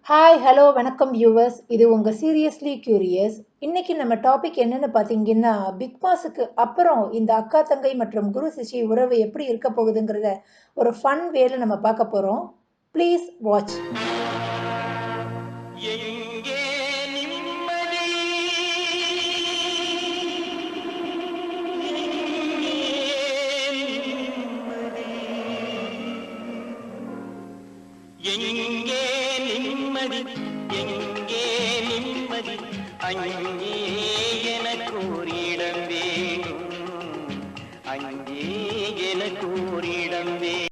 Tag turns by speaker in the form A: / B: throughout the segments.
A: Hi hello வணக்கம் viewers. இது உங்கள் சீரியஸ்லி கியூரியஸ். இன்னைக்கு நம்ம டாபிக் என்னன்னு பார்த்தீங்கன்னா, பிக் பாஸுக்கு அப்புறம் இந்த அக்கா தங்கை மற்றும் குரு சிஷ்ய உறவு எப்படி இருக்க போகுதுங்கிறத ஒரு ஃபன் வேல நம்ம பார்க்க போகிறோம். Please watch.
B: எங்கே நிம்மதி எங்கே நிம்மதி எங்கே நிம்மதி அங்கே எனக்கு ஒரு இடம் வேணும் அங்கே எனக்கு ஒரு இடம் வேணும்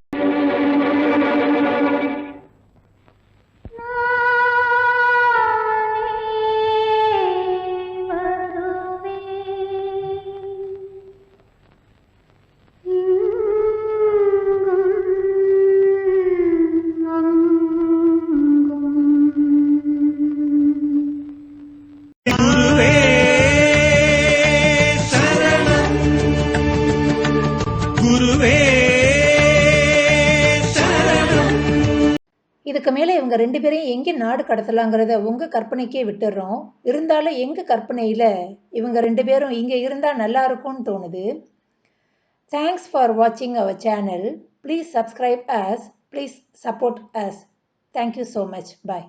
A: இதுக்கு மேலே இவங்க ரெண்டு பேரையும் எங்கே நாடு கடத்தலாங்கிறத உங்கள் கற்பனைக்கே விட்டுடுறோம். இருந்தாலும் எங்கள் கற்பனையில் இவங்க ரெண்டு பேரும் இங்கே இருந்தால் நல்லா இருக்கும்னு தோணுது. தேங்க்ஸ் ஃபார் வாட்சிங் our channel. Please subscribe us. Please support us. Thank you so much. Bye.